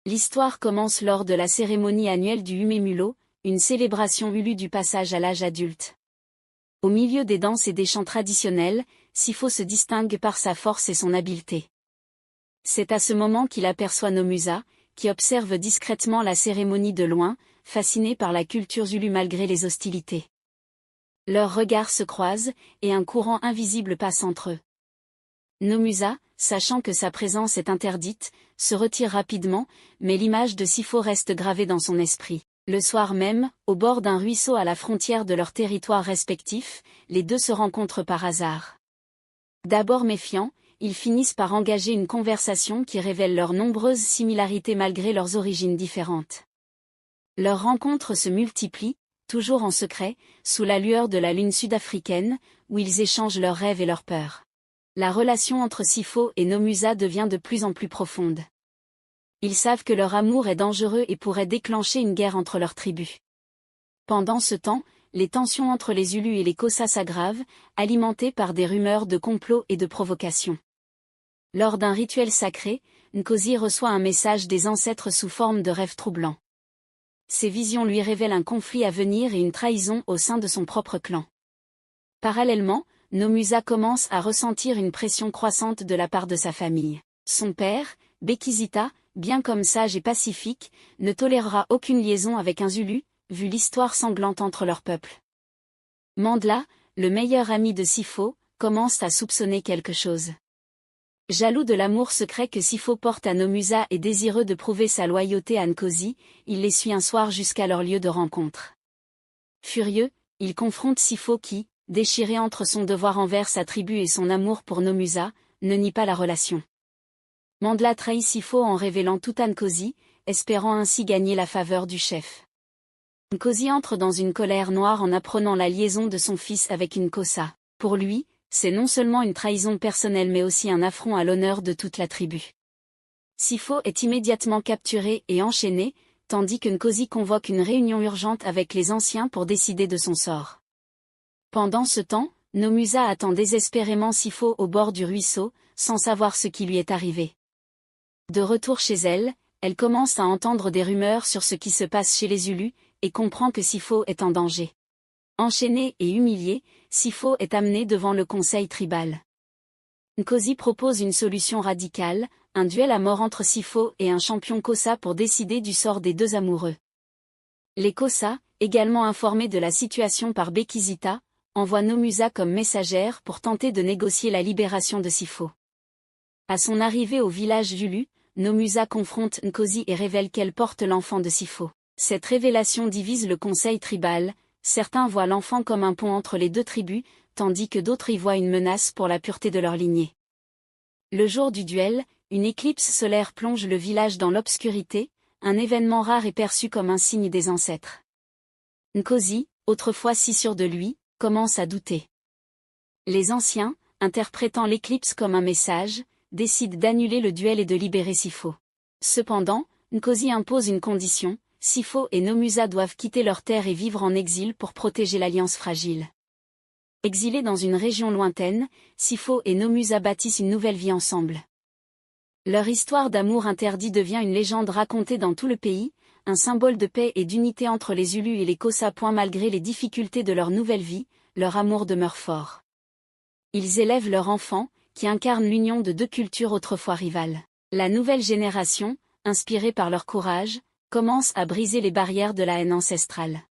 L'histoire commence lors de la cérémonie annuelle du Umemulo, une célébration Ulu du passage à l'âge adulte. Au milieu des danses et des chants traditionnels, Sifo se distingue par sa force et son habileté. C'est à ce moment qu'il aperçoit Nomusa, qui observe discrètement la cérémonie de loin, fasciné par la culture Zulu malgré les hostilités. Leurs regards se croisent, et un courant invisible passe entre eux. Nomusa, sachant que sa présence est interdite, se retire rapidement, mais l'image de Sifo reste gravée dans son esprit. Le soir même, au bord d'un ruisseau à la frontière de leurs territoires respectifs, les deux se rencontrent par hasard. D'abord méfiants, ils finissent par engager une conversation qui révèle leurs nombreuses similarités malgré leurs origines différentes. Leurs rencontres se multiplient, toujours en secret, sous la lueur de la lune sud-africaine, où ils échangent leurs rêves et leurs peurs. La relation entre Sifo et Nomusa devient de plus en plus profonde. Ils savent que leur amour est dangereux et pourrait déclencher une guerre entre leurs tribus. Pendant ce temps, les tensions entre les Zulus et les Xhosa s'aggravent, alimentées par des rumeurs de complot et de provocation. Lors d'un rituel sacré, Nkosi reçoit un message des ancêtres sous forme de rêve troublant. Ces visions lui révèlent un conflit à venir et une trahison au sein de son propre clan. Parallèlement, Nomusa commence à ressentir une pression croissante de la part de sa famille. Son père, Bekizita, bien comme sage et pacifique, ne tolérera aucune liaison avec un Zulu, vu l'histoire sanglante entre leurs peuples. Mandla, le meilleur ami de Sifo, commence à soupçonner quelque chose. Jaloux de l'amour secret que Sifo porte à Nomusa et désireux de prouver sa loyauté à Nkosi, il les suit un soir jusqu'à leur lieu de rencontre. Furieux, il confronte Sifo qui, déchiré entre son devoir envers sa tribu et son amour pour Nomusa, ne nie pas la relation. Mandla trahit Sifo en révélant tout à Nkosi, espérant ainsi gagner la faveur du chef. Nkosi entre dans une colère noire en apprenant la liaison de son fils avec une Xhosa. Pour lui, c'est non seulement une trahison personnelle mais aussi un affront à l'honneur de toute la tribu. Sifo est immédiatement capturé et enchaîné, tandis que Nkosi convoque une réunion urgente avec les anciens pour décider de son sort. Pendant ce temps, Nomusa attend désespérément Sifo au bord du ruisseau, sans savoir ce qui lui est arrivé. De retour chez elle, elle commence à entendre des rumeurs sur ce qui se passe chez les Zulus, et comprend que Sifo est en danger. Enchaîné et humilié, Sifo est amené devant le conseil tribal. Nkosi propose une solution radicale, un duel à mort entre Sifo et un champion Xhosa pour décider du sort des deux amoureux. Les Xhosa, également informés de la situation par Bekizita, envoient Nomusa comme messagère pour tenter de négocier la libération de Sifo. À son arrivée au village Zulu, Nomusa confronte Nkosi et révèle qu'elle porte l'enfant de Sifo. Cette révélation divise le conseil tribal, certains voient l'enfant comme un pont entre les deux tribus, tandis que d'autres y voient une menace pour la pureté de leur lignée. Le jour du duel, une éclipse solaire plonge le village dans l'obscurité, un événement rare et perçu comme un signe des ancêtres. Nkosi, autrefois si sûr de lui, commence à douter. Les anciens, interprétant l'éclipse comme un message, décident d'annuler le duel et de libérer Sifo. Cependant, Nkosi impose une condition, Sifo et Nomusa doivent quitter leur terre et vivre en exil pour protéger l'alliance fragile. Exilés dans une région lointaine, Sifo et Nomusa bâtissent une nouvelle vie ensemble. Leur histoire d'amour interdit devient une légende racontée dans tout le pays, un symbole de paix et d'unité entre les Zulus et les Xhosa. Malgré les difficultés de leur nouvelle vie, leur amour demeure fort. Ils élèvent leur enfant, qui incarne l'union de deux cultures autrefois rivales. La nouvelle génération, inspirée par leur courage, commence à briser les barrières de la haine ancestrale.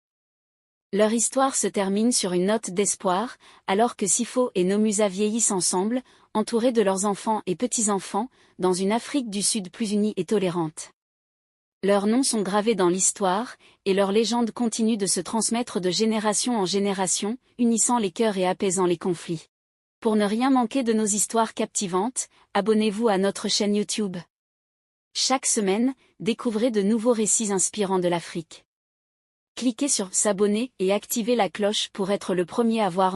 Leur histoire se termine sur une note d'espoir, alors que Sifo et Nomusa vieillissent ensemble, entourés de leurs enfants et petits-enfants, dans une Afrique du Sud plus unie et tolérante. Leurs noms sont gravés dans l'histoire, et leur légende continue de se transmettre de génération en génération, unissant les cœurs et apaisant les conflits. Pour ne rien manquer de nos histoires captivantes, abonnez-vous à notre chaîne YouTube. Chaque semaine, découvrez de nouveaux récits inspirants de l'Afrique. Cliquez sur s'abonner et activez la cloche pour être le premier à voir